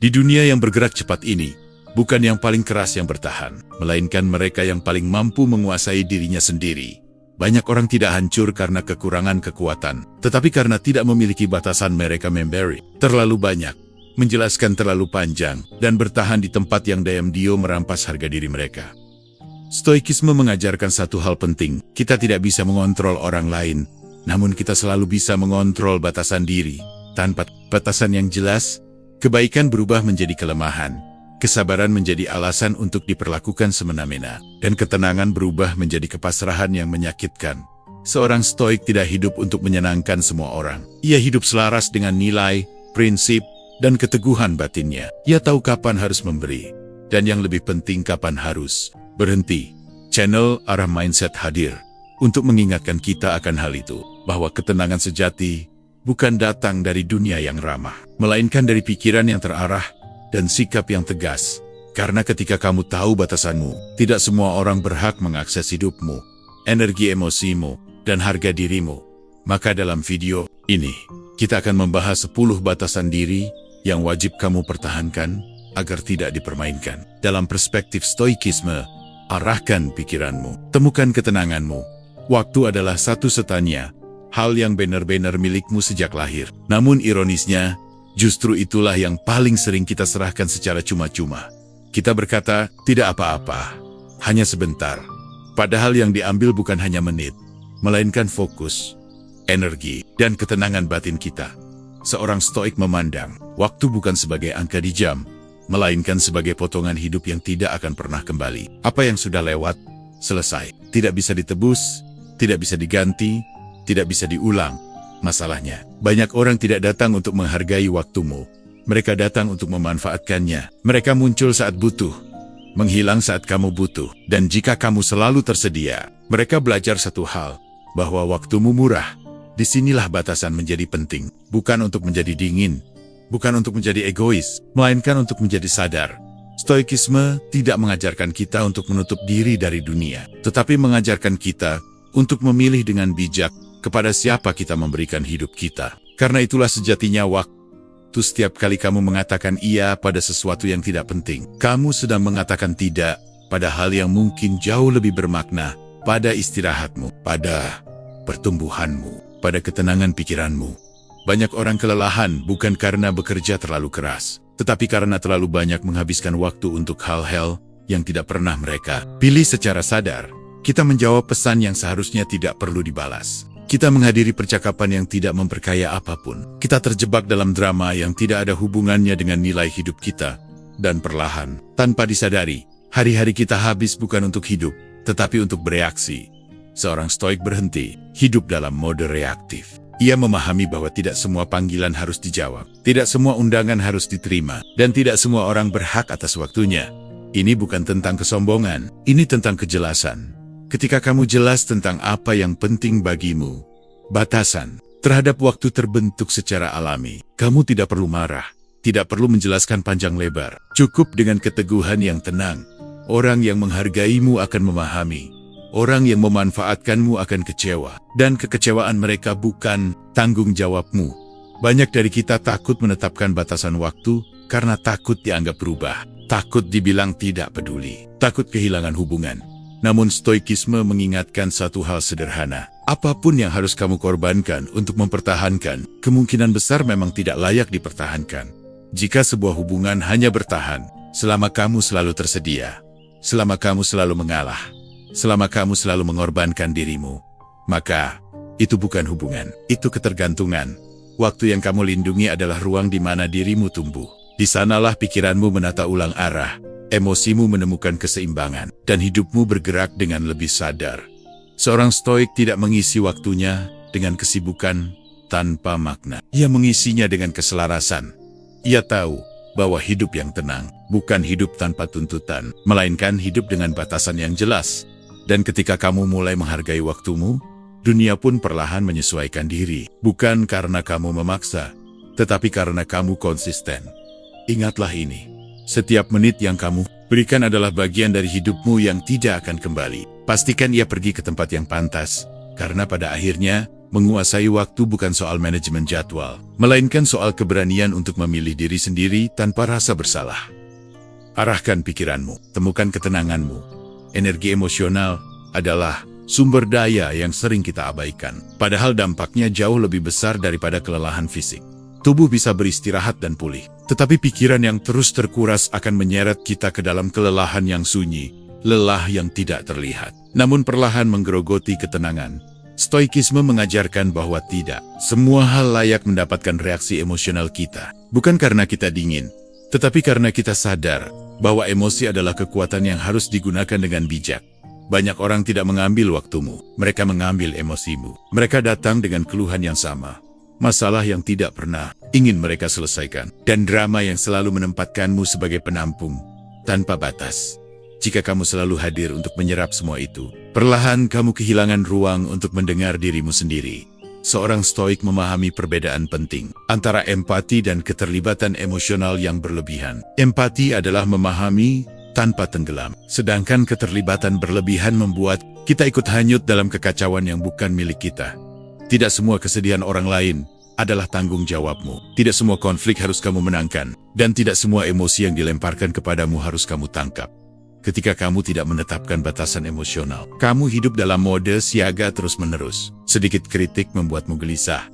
Di dunia yang bergerak cepat ini, bukan yang paling keras yang bertahan, melainkan mereka yang paling mampu menguasai dirinya sendiri. Banyak orang tidak hancur karena kekurangan kekuatan, tetapi karena tidak memiliki batasan. Mereka memberi terlalu banyak, menjelaskan terlalu panjang, dan bertahan di tempat yang diam-diam merampas harga diri mereka. Stoikisme mengajarkan satu hal penting, kita tidak bisa mengontrol orang lain, namun kita selalu bisa mengontrol batasan diri. Tanpa batasan yang jelas, kebaikan berubah menjadi kelemahan, kesabaran menjadi alasan untuk diperlakukan semena-mena, dan ketenangan berubah menjadi kepasrahan yang menyakitkan. Seorang stoik tidak hidup untuk menyenangkan semua orang. Ia hidup selaras dengan nilai, prinsip, dan keteguhan batinnya. Ia tahu kapan harus memberi, dan yang lebih penting kapan harus berhenti. Channel Arah Mindset hadir untuk mengingatkan kita akan hal itu, bahwa ketenangan sejati bukan datang dari dunia yang ramah, melainkan dari pikiran yang terarah dan sikap yang tegas. Karena ketika kamu tahu batasanmu, tidak semua orang berhak mengakses hidupmu, energi emosimu, dan harga dirimu. Maka dalam video ini, kita akan membahas 10 batasan diri yang wajib kamu pertahankan agar tidak dipermainkan. Dalam perspektif stoikisme, arahkan pikiranmu, temukan ketenanganmu. Waktu adalah satu-satunya hal yang benar-benar milikmu sejak lahir. Namun ironisnya, justru itulah yang paling sering kita serahkan secara cuma-cuma. Kita berkata, tidak apa-apa, hanya sebentar. Padahal yang diambil bukan hanya menit, melainkan fokus, energi, dan ketenangan batin kita. Seorang stoik memandang waktu bukan sebagai angka di jam, melainkan sebagai potongan hidup yang tidak akan pernah kembali. Apa yang sudah lewat, selesai. Tidak bisa ditebus, tidak bisa diganti, tidak bisa diulang. Masalahnya, banyak orang tidak datang untuk menghargai waktumu. Mereka datang untuk memanfaatkannya. Mereka muncul saat butuh, menghilang saat kamu butuh. Dan jika kamu selalu tersedia, mereka belajar satu hal, bahwa waktumu murah. Disinilah batasan menjadi penting. Bukan untuk menjadi dingin, bukan untuk menjadi egois, melainkan untuk menjadi sadar. Stoikisme tidak mengajarkan kita untuk menutup diri dari dunia, tetapi mengajarkan kita untuk memilih dengan bijak kepada siapa kita memberikan hidup kita. Karena itulah sejatinya waktu. Setiap kali kamu mengatakan iya pada sesuatu yang tidak penting, kamu sedang mengatakan tidak pada hal yang mungkin jauh lebih bermakna, pada istirahatmu, pada pertumbuhanmu, pada ketenangan pikiranmu. Banyak orang kelelahan bukan karena bekerja terlalu keras, tetapi karena terlalu banyak menghabiskan waktu untuk hal-hal yang tidak pernah mereka pilih secara sadar. Kita menjawab pesan yang seharusnya tidak perlu dibalas. Kita menghadiri percakapan yang tidak memperkaya apapun. Kita terjebak dalam drama yang tidak ada hubungannya dengan nilai hidup kita. Dan perlahan, tanpa disadari, hari-hari kita habis bukan untuk hidup, tetapi untuk bereaksi. Seorang stoik berhenti, hidup dalam mode reaktif. Ia memahami bahwa tidak semua panggilan harus dijawab, tidak semua undangan harus diterima, dan tidak semua orang berhak atas waktunya. Ini bukan tentang kesombongan, ini tentang kejelasan. Ketika kamu jelas tentang apa yang penting bagimu, batasan terhadap waktu terbentuk secara alami. Kamu tidak perlu marah, tidak perlu menjelaskan panjang lebar. Cukup dengan keteguhan yang tenang. Orang yang menghargaimu akan memahami. Orang yang memanfaatkanmu akan kecewa. Dan kekecewaan mereka bukan tanggung jawabmu. Banyak dari kita takut menetapkan batasan waktu karena takut dianggap berubah. Takut dibilang tidak peduli. Takut kehilangan hubungan. Namun stoikisme mengingatkan satu hal sederhana. Apapun yang harus kamu korbankan untuk mempertahankan, kemungkinan besar memang tidak layak dipertahankan. Jika sebuah hubungan hanya bertahan, selama kamu selalu tersedia, selama kamu selalu mengalah, selama kamu selalu mengorbankan dirimu, maka itu bukan hubungan, itu ketergantungan. Waktu yang kamu lindungi adalah ruang di mana dirimu tumbuh. Di sanalah pikiranmu menata ulang arah, emosimu menemukan keseimbangan, dan hidupmu bergerak dengan lebih sadar. Seorang stoik tidak mengisi waktunya dengan kesibukan tanpa makna. Ia mengisinya dengan keselarasan. Ia tahu bahwa hidup yang tenang bukan hidup tanpa tuntutan, melainkan hidup dengan batasan yang jelas. Dan ketika kamu mulai menghargai waktumu, dunia pun perlahan menyesuaikan diri. Bukan karena kamu memaksa, tetapi karena kamu konsisten. Ingatlah ini. Setiap menit yang kamu berikan adalah bagian dari hidupmu yang tidak akan kembali. Pastikan ia pergi ke tempat yang pantas, karena pada akhirnya, Menguasai waktu bukan soal manajemen jadwal, melainkan soal keberanian untuk memilih diri sendiri tanpa rasa bersalah. Arahkan pikiranmu, temukan ketenanganmu. Energi emosional adalah sumber daya yang sering kita abaikan, padahal dampaknya jauh lebih besar daripada kelelahan fisik. Tubuh bisa beristirahat dan pulih, tetapi pikiran yang terus terkuras akan menyeret kita ke dalam kelelahan yang sunyi, lelah yang tidak terlihat, namun perlahan menggerogoti ketenangan. Stoikisme mengajarkan bahwa tidak semua hal layak mendapatkan reaksi emosional kita. Bukan karena kita dingin, tetapi karena kita sadar bahwa emosi adalah kekuatan yang harus digunakan dengan bijak. Banyak orang tidak mengambil waktumu, mereka mengambil emosimu. Mereka datang dengan keluhan yang sama, masalah yang tidak pernah ingin mereka selesaikan, dan drama yang selalu menempatkanmu sebagai penampung tanpa batas. Jika kamu selalu hadir untuk menyerap semua itu, perlahan kamu kehilangan ruang untuk mendengar dirimu sendiri. Seorang stoik memahami perbedaan penting antara empati dan keterlibatan emosional yang berlebihan. Empati adalah memahami tanpa tenggelam, sedangkan keterlibatan berlebihan membuat kita ikut hanyut dalam kekacauan yang bukan milik kita. Tidak semua kesedihan orang lain adalah tanggung jawabmu. Tidak semua konflik harus kamu menangkan, dan tidak semua emosi yang dilemparkan kepadamu harus kamu tangkap. Ketika kamu tidak menetapkan batasan emosional, kamu hidup dalam mode siaga terus-menerus. Sedikit kritik membuatmu gelisah,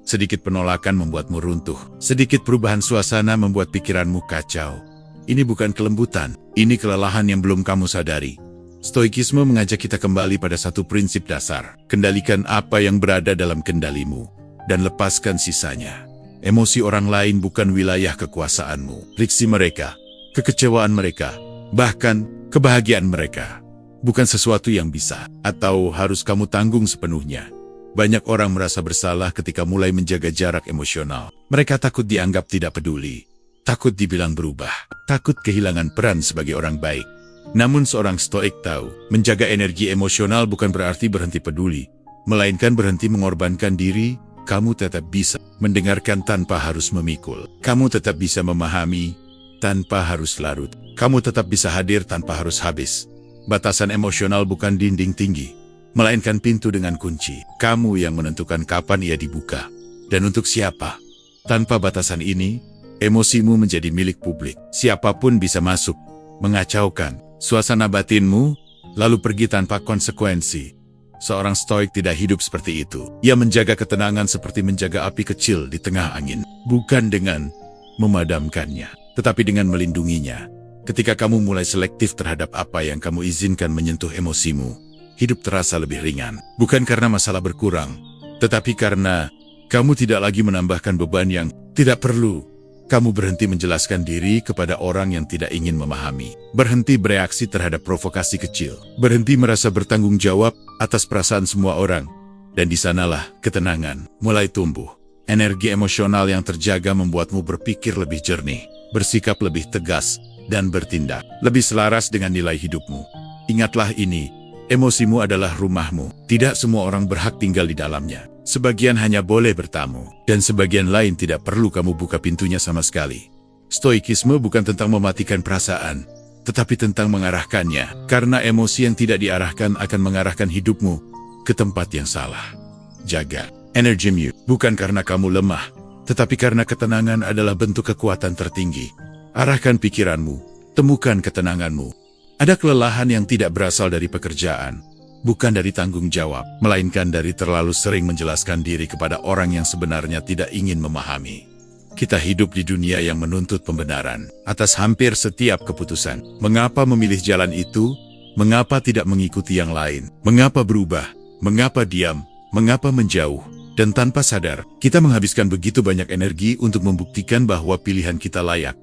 sedikit penolakan membuatmu runtuh, sedikit perubahan suasana membuat pikiranmu kacau. Ini bukan kelembutan, ini kelelahan yang belum kamu sadari. Stoikisme mengajak kita kembali pada satu prinsip dasar. Kendalikan apa yang berada dalam kendalimu, dan lepaskan sisanya. Emosi orang lain bukan wilayah kekuasaanmu. Friksi mereka, kekecewaan mereka, bahkan kebahagiaan mereka bukan sesuatu yang bisa atau harus kamu tanggung sepenuhnya. Banyak orang merasa bersalah ketika mulai menjaga jarak emosional. Mereka takut dianggap tidak peduli, takut dibilang berubah, takut kehilangan peran sebagai orang baik. Namun seorang stoik tahu, menjaga energi emosional bukan berarti berhenti peduli, melainkan berhenti mengorbankan diri. Kamu tetap bisa mendengarkan tanpa harus memikul. Kamu tetap bisa memahami tanpa harus larut. Kamu tetap bisa hadir tanpa harus habis. Batasan emosional bukan dinding tinggi, melainkan pintu dengan kunci. Kamu yang menentukan kapan ia dibuka, dan untuk siapa. Tanpa batasan ini, emosimu menjadi milik publik. Siapapun bisa masuk, mengacaukan suasana batinmu, lalu pergi tanpa konsekuensi. Seorang stoik tidak hidup seperti itu. Ia menjaga ketenangan seperti menjaga api kecil di tengah angin, bukan dengan memadamkannya, tetapi dengan melindunginya. Ketika kamu mulai selektif terhadap apa yang kamu izinkan menyentuh emosimu, hidup terasa lebih ringan. Bukan karena masalah berkurang, tetapi karena kamu tidak lagi menambahkan beban yang tidak perlu. Kamu berhenti menjelaskan diri kepada orang yang tidak ingin memahami. Berhenti bereaksi terhadap provokasi kecil. Berhenti merasa bertanggung jawab atas perasaan semua orang. Dan di sanalah ketenangan mulai tumbuh. Energi emosional yang terjaga membuatmu berpikir lebih jernih, bersikap lebih tegas, dan bertindak lebih selaras dengan nilai hidupmu. Ingatlah ini, emosimu adalah rumahmu. Tidak semua orang berhak tinggal di dalamnya. Sebagian hanya boleh bertamu, dan sebagian lain tidak perlu kamu buka pintunya sama sekali. Stoikisme bukan tentang mematikan perasaan, tetapi tentang mengarahkannya, karena emosi yang tidak diarahkan akan mengarahkan hidupmu ke tempat yang salah. Jaga energimu, bukan karena kamu lemah, tetapi karena ketenangan adalah bentuk kekuatan tertinggi. Arahkan pikiranmu, temukan ketenanganmu. Ada kelelahan yang tidak berasal dari pekerjaan, bukan dari tanggung jawab, melainkan dari terlalu sering menjelaskan diri kepada orang yang sebenarnya tidak ingin memahami. Kita hidup di dunia yang menuntut pembenaran atas hampir setiap keputusan. Mengapa memilih jalan itu? Mengapa tidak mengikuti yang lain? Mengapa berubah? Mengapa diam? Mengapa menjauh? Dan tanpa sadar, kita menghabiskan begitu banyak energi untuk membuktikan bahwa pilihan kita layak.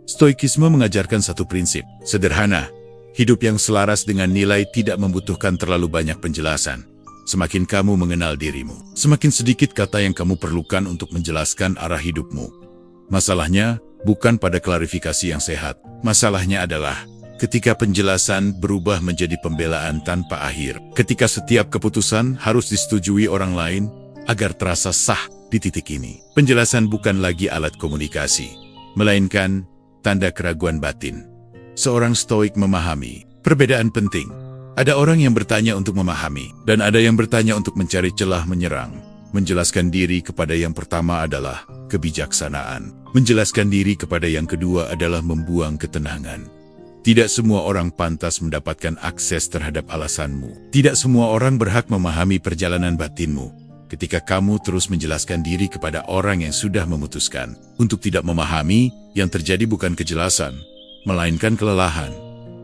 Stoikisme mengajarkan satu prinsip sederhana. Hidup yang selaras dengan nilai tidak membutuhkan terlalu banyak penjelasan. Semakin kamu mengenal dirimu, semakin sedikit kata yang kamu perlukan untuk menjelaskan arah hidupmu. Masalahnya bukan pada klarifikasi yang sehat. Masalahnya adalah ketika penjelasan berubah menjadi pembelaan tanpa akhir. Ketika setiap keputusan harus disetujui orang lain agar terasa sah di titik ini. Penjelasan bukan lagi alat komunikasi, melainkan tanda keraguan batin. Seorang stoik memahami perbedaan penting. Ada orang yang bertanya untuk memahami, dan ada yang bertanya untuk mencari celah menyerang. Menjelaskan diri kepada yang pertama adalah kebijaksanaan. Menjelaskan diri kepada yang kedua adalah membuang ketenangan. Tidak semua orang pantas mendapatkan akses terhadap alasanmu. Tidak semua orang berhak memahami perjalanan batinmu. Ketika kamu terus menjelaskan diri kepada orang yang sudah memutuskan untuk tidak memahami, yang terjadi bukan kejelasan, melainkan kelelahan.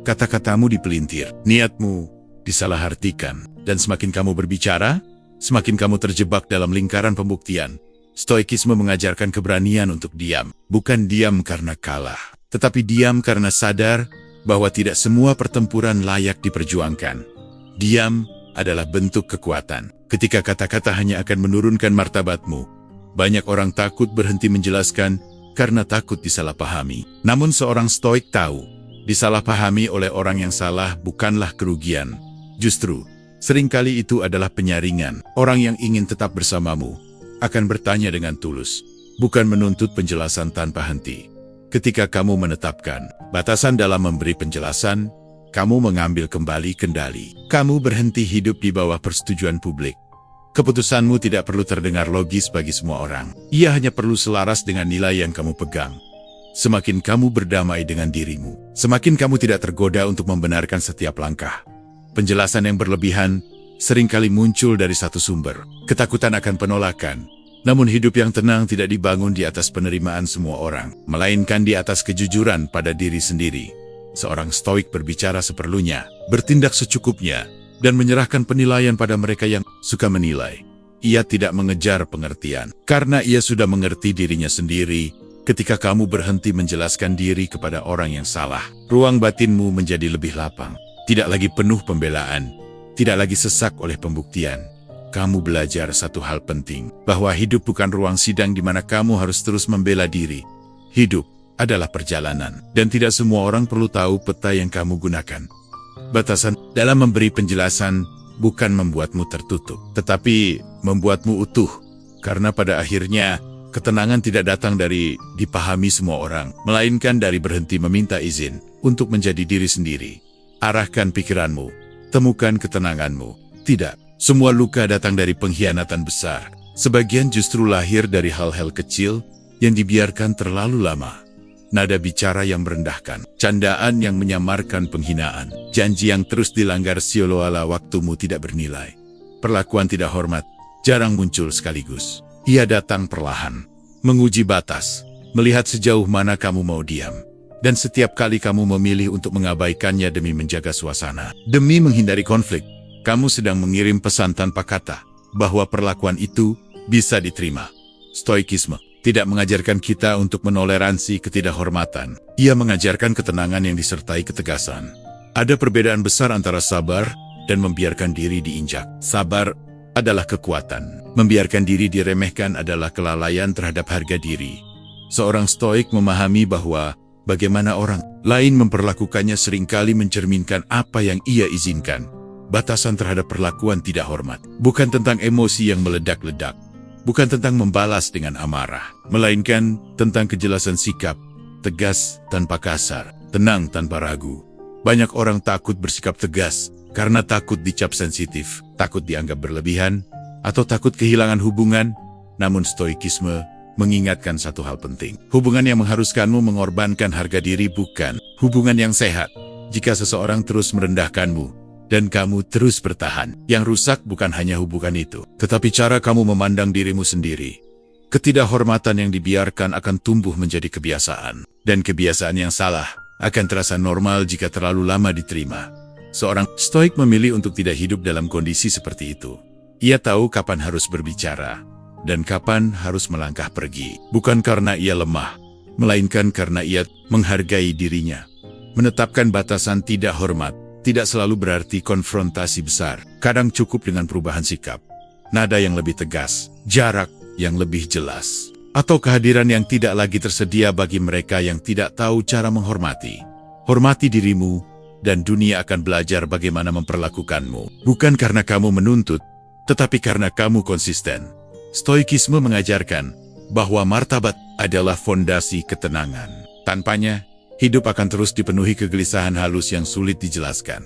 Kata-katamu dipelintir, niatmu disalahartikan, dan semakin kamu berbicara, semakin kamu terjebak dalam lingkaran pembuktian. Stoikisme mengajarkan keberanian untuk diam, bukan diam karena kalah, tetapi diam karena sadar bahwa tidak semua pertempuran layak diperjuangkan. Diam adalah bentuk kekuatan. Ketika kata-kata hanya akan menurunkan martabatmu, banyak orang takut berhenti menjelaskan karena takut disalahpahami. Namun seorang stoik tahu, disalahpahami oleh orang yang salah bukanlah kerugian. Justru, seringkali itu adalah penyaringan. Orang yang ingin tetap bersamamu akan bertanya dengan tulus, bukan menuntut penjelasan tanpa henti. Ketika kamu menetapkan batasan dalam memberi penjelasan, kamu mengambil kembali kendali. Kamu berhenti hidup di bawah persetujuan publik. Keputusanmu tidak perlu terdengar logis bagi semua orang. Ia hanya perlu selaras dengan nilai yang kamu pegang. Semakin kamu berdamai dengan dirimu, semakin kamu tidak tergoda untuk membenarkan setiap langkah. Penjelasan yang berlebihan seringkali muncul dari satu sumber, ketakutan akan penolakan. Namun hidup yang tenang tidak dibangun di atas penerimaan semua orang, melainkan di atas kejujuran pada diri sendiri. Seorang stoik berbicara seperlunya, bertindak secukupnya, dan menyerahkan penilaian pada mereka yang suka menilai. Ia tidak mengejar pengertian, karena ia sudah mengerti dirinya sendiri. Ketika kamu berhenti menjelaskan diri kepada orang yang salah, ruang batinmu menjadi lebih lapang. Tidak lagi penuh pembelaan, tidak lagi sesak oleh pembuktian. Kamu belajar satu hal penting, bahwa hidup bukan ruang sidang di mana kamu harus terus membela diri. Hidup adalah perjalanan, dan tidak semua orang perlu tahu peta yang kamu gunakan. Batasan dalam memberi penjelasan bukan membuatmu tertutup, tetapi membuatmu utuh. Karena pada akhirnya, ketenangan tidak datang dari dipahami semua orang, melainkan dari berhenti meminta izin untuk menjadi diri sendiri. Arahkan pikiranmu, temukan ketenanganmu. Tidak. Semua luka datang dari pengkhianatan besar. Sebagian justru lahir dari hal-hal kecil yang dibiarkan terlalu lama. Nada bicara yang merendahkan, candaan yang menyamarkan penghinaan, janji yang terus dilanggar seolah-olah waktumu tidak bernilai. Perlakuan tidak hormat, jarang muncul sekaligus. Ia datang perlahan, menguji batas, melihat sejauh mana kamu mau diam. Dan setiap kali kamu memilih untuk mengabaikannya demi menjaga suasana, demi menghindari konflik, kamu sedang mengirim pesan tanpa kata, bahwa perlakuan itu bisa diterima. Stoikisme tidak mengajarkan kita untuk menoleransi ketidakhormatan. Ia mengajarkan ketenangan yang disertai ketegasan. Ada perbedaan besar antara sabar dan membiarkan diri diinjak. Sabar adalah kekuatan. Membiarkan diri diremehkan adalah kelalaian terhadap harga diri. Seorang stoik memahami bahwa bagaimana orang lain memperlakukannya seringkali mencerminkan apa yang ia izinkan. Batasan terhadap perlakuan tidak hormat bukan tentang emosi yang meledak-ledak, bukan tentang membalas dengan amarah, melainkan tentang kejelasan sikap, tegas tanpa kasar, tenang tanpa ragu. Banyak orang takut bersikap tegas karena takut dicap sensitif, takut dianggap berlebihan, atau takut kehilangan hubungan. Namun stoikisme mengingatkan satu hal penting. Hubungan yang mengharuskanmu mengorbankan harga diri bukan hubungan yang sehat. Jika seseorang terus merendahkanmu, dan kamu terus bertahan, yang rusak bukan hanya hubungan itu, tetapi cara kamu memandang dirimu sendiri. Ketidakhormatan yang dibiarkan akan tumbuh menjadi kebiasaan, dan kebiasaan yang salah akan terasa normal jika terlalu lama diterima. Seorang stoik memilih untuk tidak hidup dalam kondisi seperti itu. Ia tahu kapan harus berbicara, dan kapan harus melangkah pergi. Bukan karena ia lemah, melainkan karena ia menghargai dirinya. Menetapkan batasan tidak hormat tidak selalu berarti konfrontasi besar. Kadang cukup dengan perubahan sikap, nada yang lebih tegas, jarak yang lebih jelas, atau kehadiran yang tidak lagi tersedia bagi mereka yang tidak tahu cara menghormati. Hormati dirimu, dan dunia akan belajar bagaimana memperlakukanmu. Bukan karena kamu menuntut, tetapi karena kamu konsisten. Stoikisme mengajarkan bahwa martabat adalah fondasi ketenangan. Tanpanya, hidup akan terus dipenuhi kegelisahan halus yang sulit dijelaskan.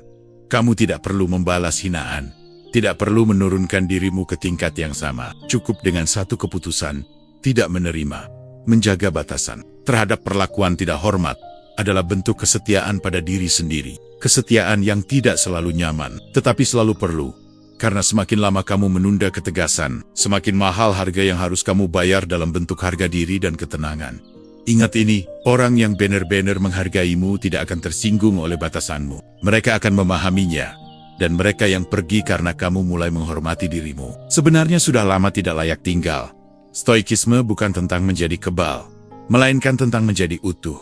Kamu tidak perlu membalas hinaan. Tidak perlu menurunkan dirimu ke tingkat yang sama. Cukup dengan satu keputusan, tidak menerima, menjaga batasan. Terhadap perlakuan tidak hormat adalah bentuk kesetiaan pada diri sendiri. Kesetiaan yang tidak selalu nyaman, tetapi selalu perlu. Karena semakin lama kamu menunda ketegasan, semakin mahal harga yang harus kamu bayar dalam bentuk harga diri dan ketenangan. Ingat ini, orang yang benar-benar menghargaimu tidak akan tersinggung oleh batasanmu. Mereka akan memahaminya. Dan mereka yang pergi karena kamu mulai menghormati dirimu, sebenarnya sudah lama tidak layak tinggal. Stoikisme bukan tentang menjadi kebal, melainkan tentang menjadi utuh.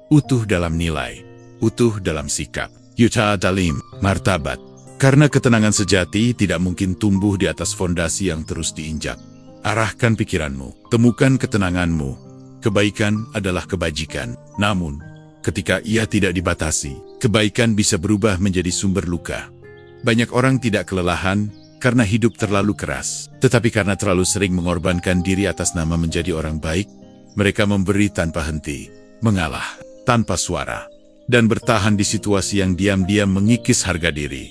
Utuh dalam nilai, utuh dalam sikap. Yuta Dalim, martabat. Karena ketenangan sejati tidak mungkin tumbuh di atas fondasi yang terus diinjak. Arahkan pikiranmu, temukan ketenanganmu. Kebaikan adalah kebajikan. Namun, ketika ia tidak dibatasi, kebaikan bisa berubah menjadi sumber luka. Banyak orang tidak kelelahan karena hidup terlalu keras, tetapi karena terlalu sering mengorbankan diri atas nama menjadi orang baik, mereka memberi tanpa henti, mengalah tanpa suara, dan bertahan di situasi yang diam-diam mengikis harga diri.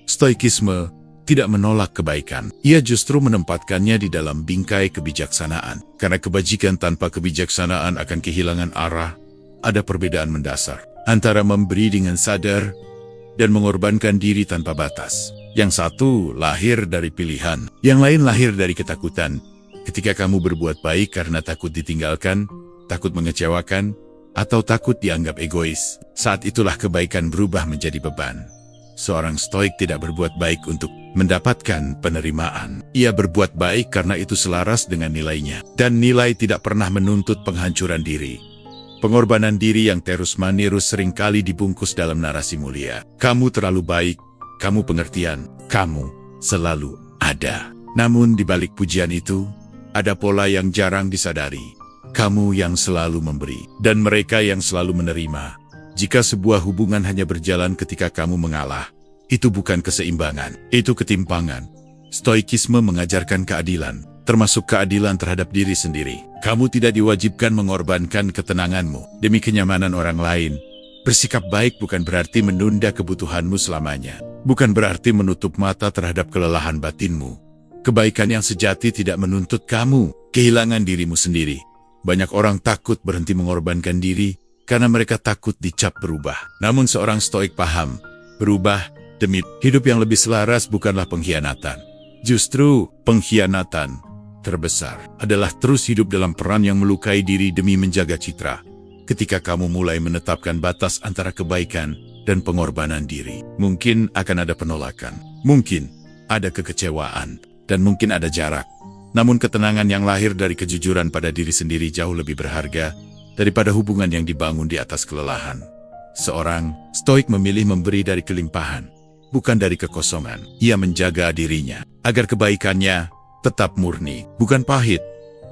Stoikisme tidak menolak kebaikan, ia justru menempatkannya di dalam bingkai kebijaksanaan. Karena kebajikan tanpa kebijaksanaan akan kehilangan arah, ada perbedaan mendasar antara memberi dengan sadar dan mengorbankan diri tanpa batas. Yang satu lahir dari pilihan, yang lain lahir dari ketakutan. Ketika kamu berbuat baik karena takut ditinggalkan, takut mengecewakan, atau takut dianggap egois, saat itulah kebaikan berubah menjadi beban. Seorang stoik tidak berbuat baik untuk mendapatkan penerimaan. Ia berbuat baik karena itu selaras dengan nilainya. Dan nilai tidak pernah menuntut penghancuran diri. Pengorbanan diri yang terus-menerus seringkali dibungkus dalam narasi mulia. Kamu terlalu baik, kamu pengertian, kamu selalu ada. Namun di balik pujian itu, ada pola yang jarang disadari. Kamu yang selalu memberi, dan mereka yang selalu menerima. Jika sebuah hubungan hanya berjalan ketika kamu mengalah, itu bukan keseimbangan, itu ketimpangan. Stoikisme mengajarkan keadilan, termasuk keadilan terhadap diri sendiri. Kamu tidak diwajibkan mengorbankan ketenanganmu demi kenyamanan orang lain. Bersikap baik bukan berarti menunda kebutuhanmu selamanya. Bukan berarti menutup mata terhadap kelelahan batinmu. Kebaikan yang sejati tidak menuntut kamu kehilangan dirimu sendiri. Banyak orang takut berhenti mengorbankan diri karena mereka takut dicap berubah. Namun seorang stoik paham, berubah demi hidup yang lebih selaras bukanlah pengkhianatan. Justru pengkhianatan terbesar adalah terus hidup dalam peran yang melukai diri demi menjaga citra. Ketika kamu mulai menetapkan batas antara kebaikan dan pengorbanan diri, mungkin akan ada penolakan, mungkin ada kekecewaan, dan mungkin ada jarak. Namun ketenangan yang lahir dari kejujuran pada diri sendiri jauh lebih berharga daripada hubungan yang dibangun di atas kelelahan. Seorang stoik memilih memberi dari kelimpahan, bukan dari kekosongan. Ia menjaga dirinya agar kebaikannya tetap murni, bukan pahit.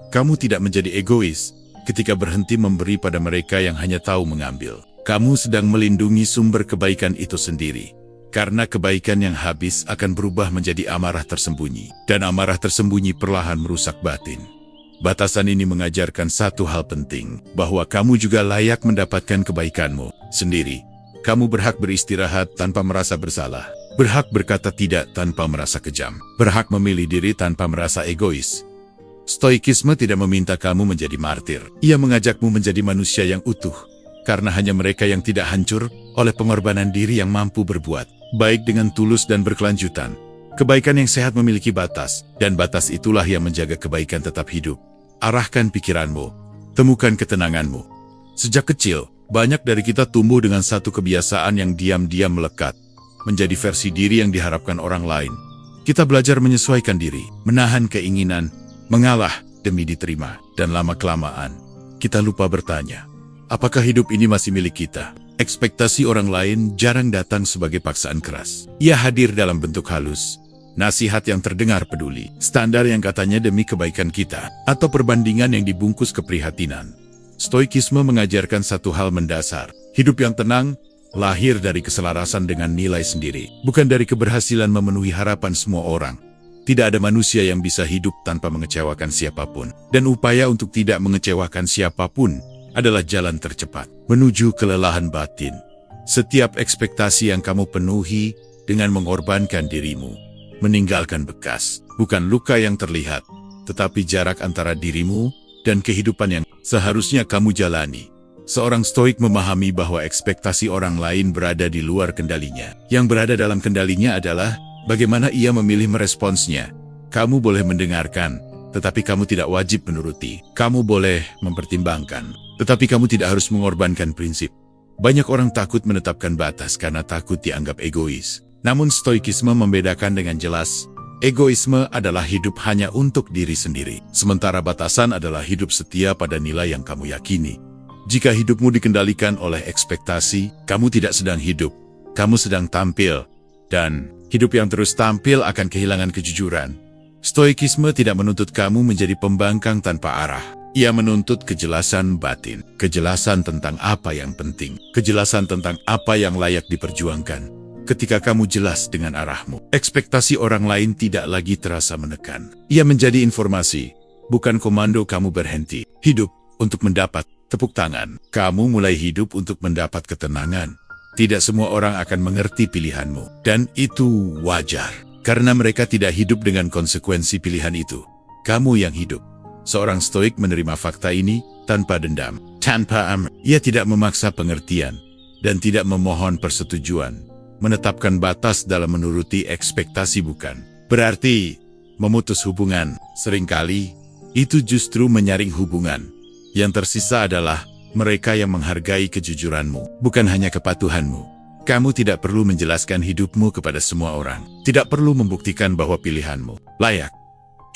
Kamu tidak menjadi egois ketika berhenti memberi pada mereka yang hanya tahu mengambil. Kamu sedang melindungi sumber kebaikan itu sendiri. Karena kebaikan yang habis akan berubah menjadi amarah tersembunyi. Dan amarah tersembunyi perlahan merusak batin. Batasan ini mengajarkan satu hal penting, bahwa kamu juga layak mendapatkan kebaikanmu sendiri. Kamu berhak beristirahat tanpa merasa bersalah. Berhak berkata tidak tanpa merasa kejam. Berhak memilih diri tanpa merasa egois. Stoikisme tidak meminta kamu menjadi martir. Ia mengajakmu menjadi manusia yang utuh. Karena hanya mereka yang tidak hancur oleh pengorbanan diri yang mampu berbuat baik dengan tulus dan berkelanjutan. Kebaikan yang sehat memiliki batas, dan batas itulah yang menjaga kebaikan tetap hidup. Arahkan pikiranmu, temukan ketenanganmu. Sejak kecil, banyak dari kita tumbuh dengan satu kebiasaan yang diam-diam melekat. Menjadi versi diri yang diharapkan orang lain. Kita belajar menyesuaikan diri, menahan keinginan, mengalah demi diterima, dan lama-kelamaan, kita lupa bertanya, apakah hidup ini masih milik kita? Ekspektasi orang lain jarang datang sebagai paksaan keras. Ia hadir dalam bentuk halus, nasihat yang terdengar peduli, standar yang katanya demi kebaikan kita, atau perbandingan yang dibungkus keprihatinan. Stoikisme mengajarkan satu hal mendasar, hidup yang tenang, lahir dari keselarasan dengan nilai sendiri, bukan dari keberhasilan memenuhi harapan semua orang. Tidak ada manusia yang bisa hidup tanpa mengecewakan siapapun, dan upaya untuk tidak mengecewakan siapapun adalah jalan tercepat menuju kelelahan batin. Setiap ekspektasi yang kamu penuhi dengan mengorbankan dirimu, meninggalkan bekas, bukan luka yang terlihat, tetapi jarak antara dirimu dan kehidupan yang seharusnya kamu jalani. Seorang stoik memahami bahwa ekspektasi orang lain berada di luar kendalinya. Yang berada dalam kendalinya adalah bagaimana ia memilih meresponsnya. Kamu boleh mendengarkan, tetapi kamu tidak wajib menuruti. Kamu boleh mempertimbangkan, tetapi kamu tidak harus mengorbankan prinsip. Banyak orang takut menetapkan batas karena takut dianggap egois. Namun stoikisme membedakan dengan jelas. Egoisme adalah hidup hanya untuk diri sendiri, sementara batasan adalah hidup setia pada nilai yang kamu yakini. Jika hidupmu dikendalikan oleh ekspektasi, kamu tidak sedang hidup, kamu sedang tampil, dan hidup yang terus tampil akan kehilangan kejujuran. Stoikisme tidak menuntut kamu menjadi pembangkang tanpa arah. Ia menuntut kejelasan batin, kejelasan tentang apa yang penting, kejelasan tentang apa yang layak diperjuangkan. Ketika kamu jelas dengan arahmu, ekspektasi orang lain tidak lagi terasa menekan. Ia menjadi informasi, bukan komando. Kamu berhenti hidup untuk mendapat tepuk tangan. Kamu mulai hidup untuk mendapat ketenangan. Tidak semua orang akan mengerti pilihanmu, dan itu wajar, karena mereka tidak hidup dengan konsekuensi pilihan itu. Kamu yang hidup. Seorang stoik menerima fakta ini tanpa dendam, tanpa Ia tidak memaksa pengertian, dan tidak memohon persetujuan. Menetapkan batas dalam menuruti ekspektasi bukan berarti memutus hubungan. Seringkali, itu justru menyaring hubungan. Yang tersisa adalah mereka yang menghargai kejujuranmu, bukan hanya kepatuhanmu. Kamu tidak perlu menjelaskan hidupmu kepada semua orang. Tidak perlu membuktikan bahwa pilihanmu layak.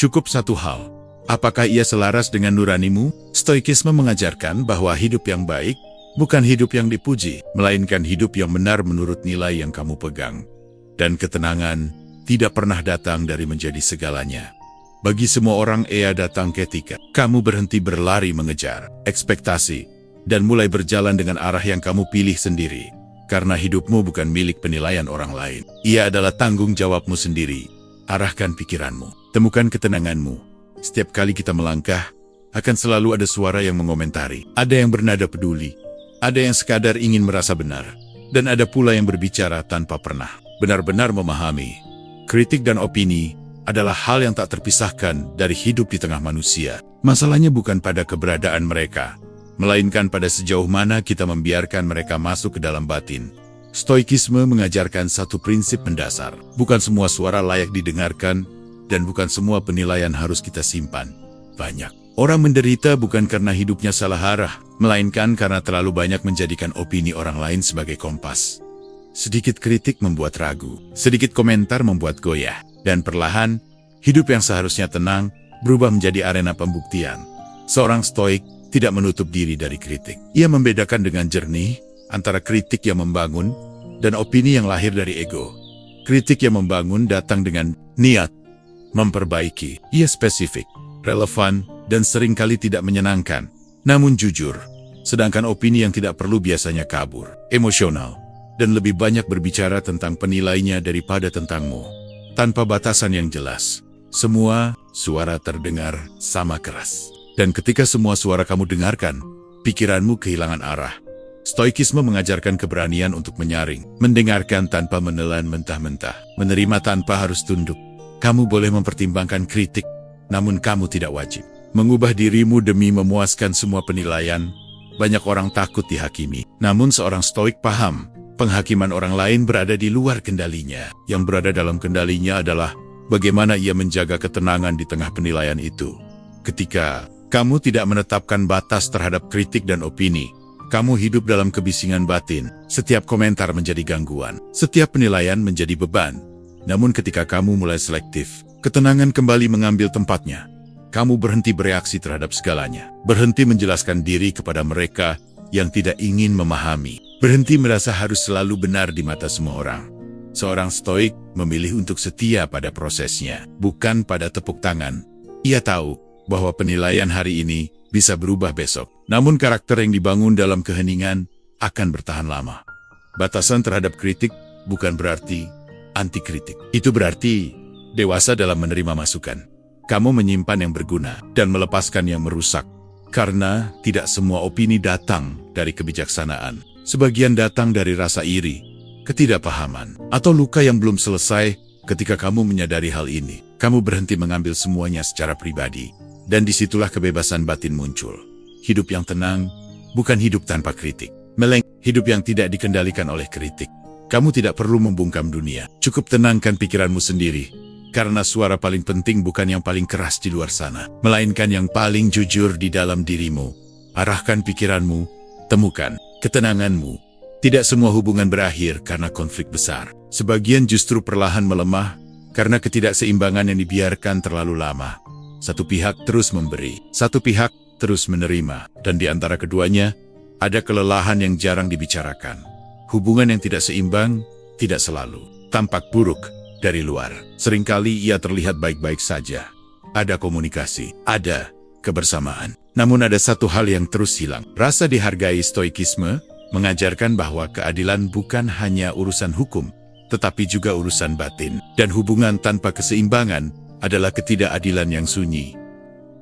Cukup satu hal. Apakah ia selaras dengan nuranimu? Stoikisme mengajarkan bahwa hidup yang baik bukan hidup yang dipuji, melainkan hidup yang benar menurut nilai yang kamu pegang. Dan ketenangan tidak pernah datang dari menjadi segalanya. Bagi semua orang, ia datang ketika kamu berhenti berlari mengejar ekspektasi dan mulai berjalan dengan arah yang kamu pilih sendiri. Karena hidupmu bukan milik penilaian orang lain. Ia adalah tanggung jawabmu sendiri. Arahkan pikiranmu, temukan ketenanganmu. Setiap kali kita melangkah, akan selalu ada suara yang mengomentari. Ada yang bernada peduli, ada yang sekadar ingin merasa benar, dan ada pula yang berbicara tanpa pernah benar-benar memahami. Kritik dan opini adalah hal yang tak terpisahkan dari hidup di tengah manusia. Masalahnya bukan pada keberadaan mereka, melainkan pada sejauh mana kita membiarkan mereka masuk ke dalam batin. Stoikisme mengajarkan satu prinsip mendasar. Bukan semua suara layak didengarkan, dan bukan semua penilaian harus kita simpan. Banyak orang menderita bukan karena hidupnya salah arah, melainkan karena terlalu banyak menjadikan opini orang lain sebagai kompas. Sedikit kritik membuat ragu, sedikit komentar membuat goyah. Dan perlahan, hidup yang seharusnya tenang berubah menjadi arena pembuktian. Seorang stoik tidak menutup diri dari kritik. Ia membedakan dengan jernih antara kritik yang membangun dan opini yang lahir dari ego. Kritik yang membangun datang dengan niat memperbaiki. Ia spesifik, relevan, dan seringkali tidak menyenangkan, namun jujur. Sedangkan opini yang tidak perlu biasanya kabur, emosional, dan lebih banyak berbicara tentang penilainya daripada tentangmu. Tanpa batasan yang jelas, semua suara terdengar sama keras. Dan ketika semua suara kamu dengarkan, pikiranmu kehilangan arah. Stoikisme mengajarkan keberanian untuk menyaring, mendengarkan tanpa menelan mentah-mentah, menerima tanpa harus tunduk. Kamu boleh mempertimbangkan kritik, namun kamu tidak wajib mengubah dirimu demi memuaskan semua penilaian. Banyak orang takut dihakimi, namun seorang stoik paham penghakiman orang lain berada di luar kendalinya. Yang berada dalam kendalinya adalah bagaimana ia menjaga ketenangan di tengah penilaian itu. Ketika kamu tidak menetapkan batas terhadap kritik dan opini, kamu hidup dalam kebisingan batin. Setiap komentar menjadi gangguan, setiap penilaian menjadi beban. Namun ketika kamu mulai selektif, ketenangan kembali mengambil tempatnya. Kamu berhenti bereaksi terhadap segalanya, berhenti menjelaskan diri kepada mereka yang tidak ingin memahami. Berhenti merasa harus selalu benar di mata semua orang. Seorang stoik memilih untuk setia pada prosesnya, bukan pada tepuk tangan. Ia tahu bahwa penilaian hari ini bisa berubah besok. Namun karakter yang dibangun dalam keheningan akan bertahan lama. Batasan terhadap kritik bukan berarti anti kritik. Itu berarti dewasa dalam menerima masukan. Kamu menyimpan yang berguna dan melepaskan yang merusak. Karena tidak semua opini datang dari kebijaksanaan. Sebagian datang dari rasa iri, ketidakpahaman, atau luka yang belum selesai Ketika kamu menyadari hal ini, kamu berhenti mengambil semuanya secara pribadi. Dan disitulah kebebasan batin muncul. Hidup yang tenang, bukan hidup tanpa kritik. Hidup yang tidak dikendalikan oleh kritik. Kamu tidak perlu membungkam dunia. Cukup tenangkan pikiranmu sendiri. Karena suara paling penting bukan yang paling keras di luar sana, melainkan yang paling jujur di dalam dirimu. Arahkan pikiranmu, temukan ketenanganmu. Tidak semua hubungan berakhir karena konflik besar. Sebagian justru perlahan melemah karena ketidakseimbangan yang dibiarkan terlalu lama. Satu pihak terus memberi, satu pihak terus menerima, dan di antara keduanya ada kelelahan yang jarang dibicarakan. Hubungan yang tidak seimbang tidak selalu tampak buruk dari luar. Seringkali ia terlihat baik-baik saja. Ada komunikasi, ada kebersamaan. Namun ada satu hal yang terus hilang. Rasa dihargai. Stoikisme mengajarkan bahwa keadilan bukan hanya urusan hukum, tetapi juga urusan batin. Dan hubungan tanpa keseimbangan adalah ketidakadilan yang sunyi.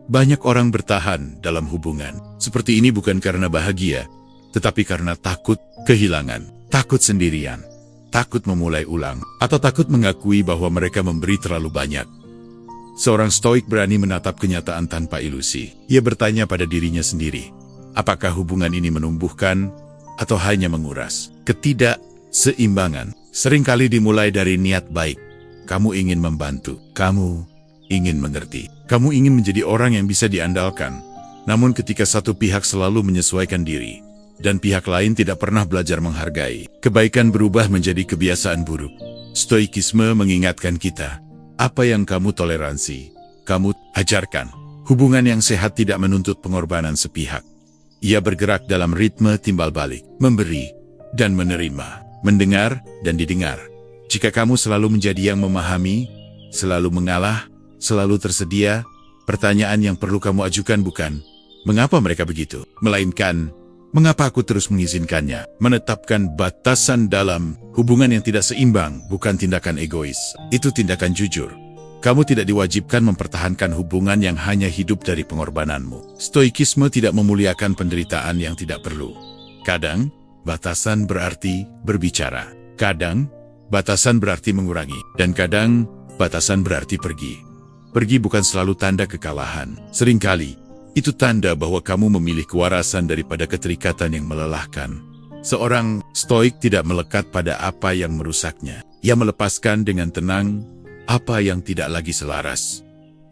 Banyak orang bertahan dalam hubungan seperti ini bukan karena bahagia, tetapi karena takut kehilangan, takut sendirian, takut memulai ulang, atau takut mengakui bahwa mereka memberi terlalu banyak. Seorang stoik berani menatap kenyataan tanpa ilusi. Ia bertanya pada dirinya sendiri, apakah hubungan ini menumbuhkan atau hanya menguras? Ketidakseimbangan seringkali dimulai dari niat baik. Kamu ingin membantu, kamu ingin mengerti, kamu ingin menjadi orang yang bisa diandalkan. Namun ketika satu pihak selalu menyesuaikan diri, dan pihak lain tidak pernah belajar menghargai, kebaikan berubah menjadi kebiasaan buruk. Stoikisme mengingatkan kita, apa yang kamu toleransi, kamu ajarkan. Hubungan yang sehat tidak menuntut pengorbanan sepihak. Ia bergerak dalam ritme timbal balik, memberi dan menerima, mendengar dan didengar. Jika kamu selalu menjadi yang memahami, selalu mengalah, selalu tersedia, pertanyaan yang perlu kamu ajukan bukan, mengapa mereka begitu? Melainkan, mengapa aku terus mengizinkannya? Menetapkan batasan dalam hubungan yang tidak seimbang bukan tindakan egois, itu tindakan jujur. Kamu tidak diwajibkan mempertahankan hubungan yang hanya hidup dari pengorbananmu. Stoikisme tidak memuliakan penderitaan yang tidak perlu. Kadang, batasan berarti berbicara. Kadang, batasan berarti mengurangi. Dan kadang, batasan berarti pergi. Pergi bukan selalu tanda kekalahan. Seringkali, itu tanda bahwa kamu memilih kewarasan daripada keterikatan yang melelahkan. Seorang stoik tidak melekat pada apa yang merusaknya. Ia melepaskan dengan tenang apa yang tidak lagi selaras.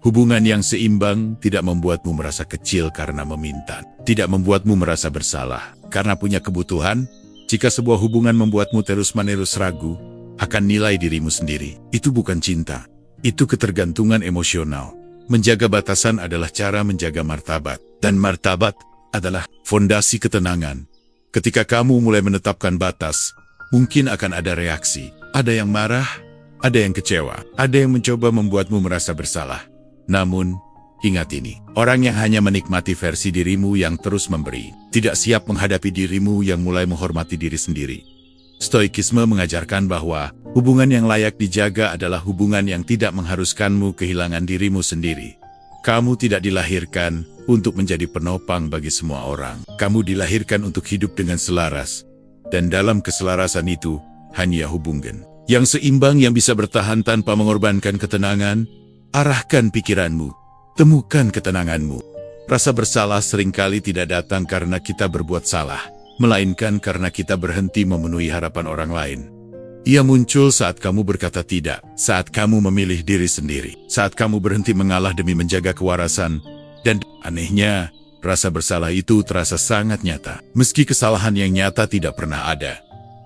Hubungan yang seimbang tidak membuatmu merasa kecil karena meminta. Tidak membuatmu merasa bersalah karena punya kebutuhan. Jika sebuah hubungan membuatmu terus-menerus ragu akan nilai dirimu sendiri, itu bukan cinta. Itu ketergantungan emosional. Menjaga batasan adalah cara menjaga martabat. Dan martabat adalah fondasi ketenangan. Ketika kamu mulai menetapkan batas, mungkin akan ada reaksi. Ada yang marah, ada yang kecewa, ada yang mencoba membuatmu merasa bersalah. Namun, ingat ini, orang yang hanya menikmati versi dirimu yang terus memberi, tidak siap menghadapi dirimu yang mulai menghormati diri sendiri. Stoikisme mengajarkan bahwa hubungan yang layak dijaga adalah hubungan yang tidak mengharuskanmu kehilangan dirimu sendiri. Kamu tidak dilahirkan untuk menjadi penopang bagi semua orang. Kamu dilahirkan untuk hidup dengan selaras. Dan dalam keselarasan itu, hanya hubungan yang seimbang yang bisa bertahan tanpa mengorbankan ketenangan. Arahkan pikiranmu, temukan ketenanganmu. Rasa bersalah seringkali tidak datang karena kita berbuat salah, melainkan karena kita berhenti memenuhi harapan orang lain. Ia muncul saat kamu berkata tidak, saat kamu memilih diri sendiri, saat kamu berhenti mengalah demi menjaga kewarasan, dan anehnya, rasa bersalah itu terasa sangat nyata, meski kesalahan yang nyata tidak pernah ada.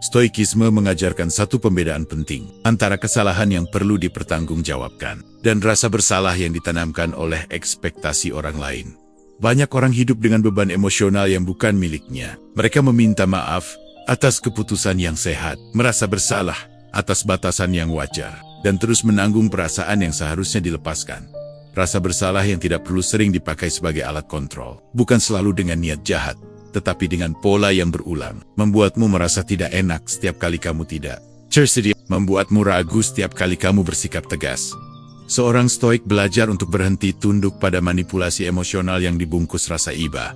Stoikisme mengajarkan satu pembedaan penting antara kesalahan yang perlu dipertanggungjawabkan dan rasa bersalah yang ditanamkan oleh ekspektasi orang lain. Banyak orang hidup dengan beban emosional yang bukan miliknya. Mereka meminta maaf atas keputusan yang sehat, merasa bersalah atas batasan yang wajar, dan terus menanggung perasaan yang seharusnya dilepaskan. Rasa bersalah yang tidak perlu sering dipakai sebagai alat kontrol, bukan selalu dengan niat jahat, tetapi dengan pola yang berulang, membuatmu merasa tidak enak setiap kali kamu tidak bersedia, membuatmu ragu setiap kali kamu bersikap tegas. Seorang stoik belajar untuk berhenti tunduk pada manipulasi emosional yang dibungkus rasa iba.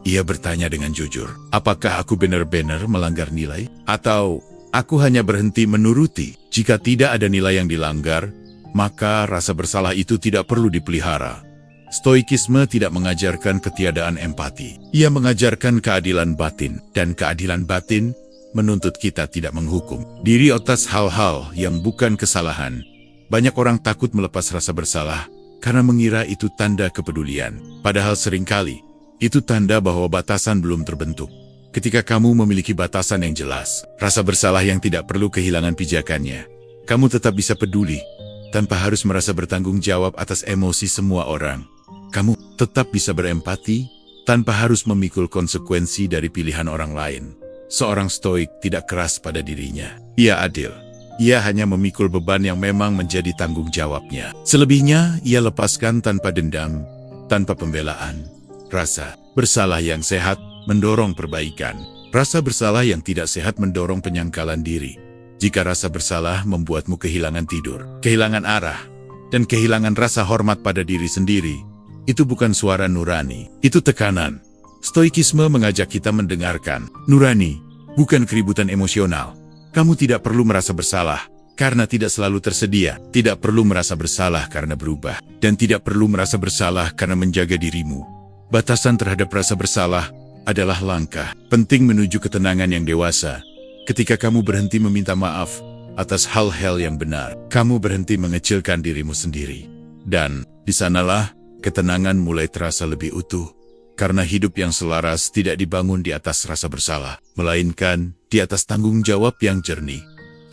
Ia bertanya dengan jujur, apakah aku benar-benar melanggar nilai? Atau Aku hanya berhenti menuruti. Jika tidak ada nilai yang dilanggar, maka rasa bersalah itu tidak perlu dipelihara. Stoikisme tidak mengajarkan ketiadaan empati. Ia mengajarkan keadilan batin, dan keadilan batin menuntut kita tidak menghukum diri atas hal-hal yang bukan kesalahan. Banyak orang takut melepas rasa bersalah karena mengira itu tanda kepedulian. Padahal seringkali itu tanda bahwa batasan belum terbentuk. Ketika kamu memiliki batasan yang jelas, rasa bersalah yang tidak perlu kehilangan pijakannya, kamu tetap bisa peduli tanpa harus merasa bertanggung jawab atas emosi semua orang. Kamu tetap bisa berempati tanpa harus memikul konsekuensi dari pilihan orang lain. Seorang stoik tidak keras pada dirinya. Ia adil. Ia hanya memikul beban yang memang menjadi tanggung jawabnya. Selebihnya, ia lepaskan tanpa dendam, tanpa pembelaan. Rasa bersalah yang sehat mendorong perbaikan. Rasa bersalah yang tidak sehat mendorong penyangkalan diri. Jika rasa bersalah membuatmu kehilangan tidur, kehilangan arah, dan kehilangan rasa hormat pada diri sendiri, itu bukan suara nurani, itu tekanan. Stoikisme mengajak kita mendengarkan nurani, bukan keributan emosional. Kamu tidak perlu merasa bersalah karena tidak selalu tersedia, tidak perlu merasa bersalah karena berubah, dan tidak perlu merasa bersalah karena menjaga dirimu. Batasan terhadap rasa bersalah adalah langkah penting menuju ketenangan yang dewasa. Ketika kamu berhenti meminta maaf atas hal-hal yang benar, kamu berhenti mengecilkan dirimu sendiri. Dan di sanalah ketenangan mulai terasa lebih utuh. Karena hidup yang selaras tidak dibangun di atas rasa bersalah, melainkan di atas tanggung jawab yang jernih.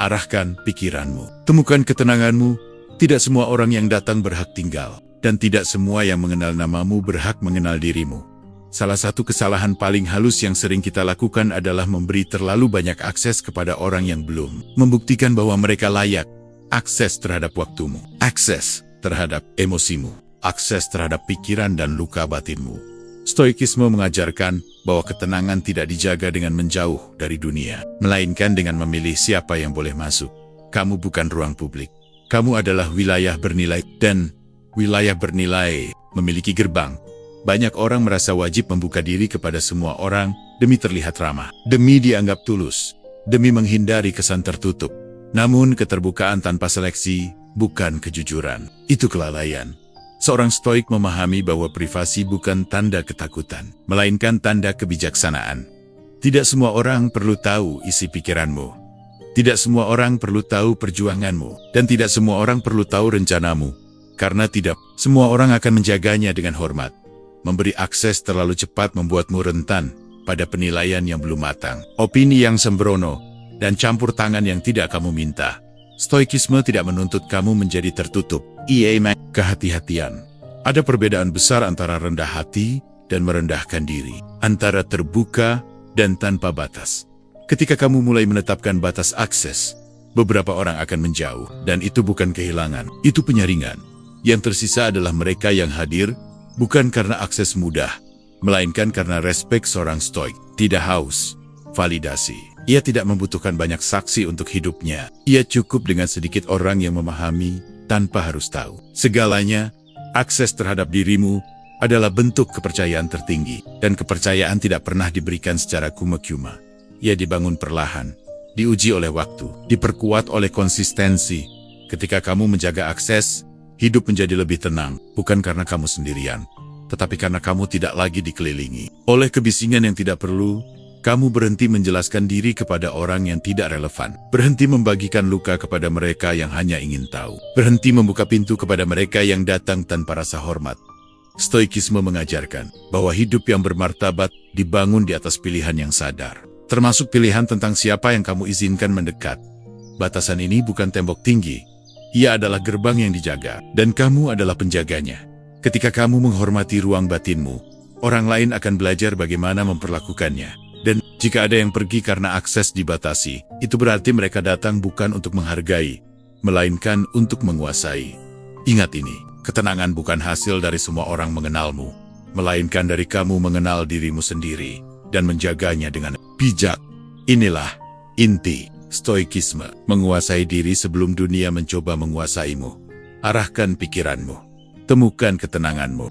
Arahkan pikiranmu, temukan ketenanganmu. Tidak semua orang yang datang berhak tinggal, dan tidak semua yang mengenal namamu berhak mengenal dirimu. Salah satu kesalahan paling halus yang sering kita lakukan adalah memberi terlalu banyak akses kepada orang yang belum membuktikan bahwa mereka layak. Akses terhadap waktumu, akses terhadap emosimu, akses terhadap pikiran dan luka batinmu. Stoikisme mengajarkan bahwa ketenangan tidak dijaga dengan menjauh dari dunia, melainkan dengan memilih siapa yang boleh masuk. Kamu bukan ruang publik. Kamu adalah wilayah bernilai, dan wilayah bernilai memiliki gerbang. Banyak orang merasa wajib membuka diri kepada semua orang demi terlihat ramah, demi dianggap tulus, demi menghindari kesan tertutup. Namun keterbukaan tanpa seleksi bukan kejujuran, itu kelalaian. Seorang stoik memahami bahwa privasi bukan tanda ketakutan, melainkan tanda kebijaksanaan. Tidak semua orang perlu tahu isi pikiranmu. Tidak semua orang perlu tahu perjuanganmu. Dan tidak semua orang perlu tahu rencanamu. Karena tidak semua orang akan menjaganya dengan hormat. Memberi akses terlalu cepat membuatmu rentan pada penilaian yang belum matang, opini yang sembrono, dan campur tangan yang tidak kamu minta. Stoikisme tidak menuntut kamu menjadi tertutup. Kehati-hatian. Ada perbedaan besar antara rendah hati dan merendahkan diri, antara terbuka dan tanpa batas. Ketika kamu mulai menetapkan batas akses, beberapa orang akan menjauh, dan itu bukan kehilangan, itu penyaringan. Yang tersisa adalah mereka yang hadir, bukan karena akses mudah, melainkan karena respek. Seorang stoik tidak haus validasi. Ia tidak membutuhkan banyak saksi untuk hidupnya. Ia cukup dengan sedikit orang yang memahami tanpa harus tahu segalanya. Akses terhadap dirimu adalah bentuk kepercayaan tertinggi, dan kepercayaan tidak pernah diberikan secara kuma-kuma. Ia dibangun perlahan, diuji oleh waktu, diperkuat oleh konsistensi. Ketika kamu menjaga akses, hidup menjadi lebih tenang, bukan karena kamu sendirian, tetapi karena kamu tidak lagi dikelilingi oleh kebisingan yang tidak perlu. Kamu berhenti menjelaskan diri kepada orang yang tidak relevan. Berhenti membagikan luka kepada mereka yang hanya ingin tahu. Berhenti membuka pintu kepada mereka yang datang tanpa rasa hormat. Stoikisme mengajarkan bahwa hidup yang bermartabat dibangun di atas pilihan yang sadar. Termasuk pilihan tentang siapa yang kamu izinkan mendekat. Batasan ini bukan tembok tinggi. Ia adalah gerbang yang dijaga, dan kamu adalah penjaganya. Ketika kamu menghormati ruang batinmu, orang lain akan belajar bagaimana memperlakukannya. Dan jika ada yang pergi karena akses dibatasi, itu berarti mereka datang bukan untuk menghargai, melainkan untuk menguasai. Ingat ini, ketenangan bukan hasil dari semua orang mengenalmu, melainkan dari kamu mengenal dirimu sendiri dan menjaganya dengan bijak. Inilah inti stoikisme, menguasai diri sebelum dunia mencoba menguasaimu. Arahkan pikiranmu, temukan ketenanganmu.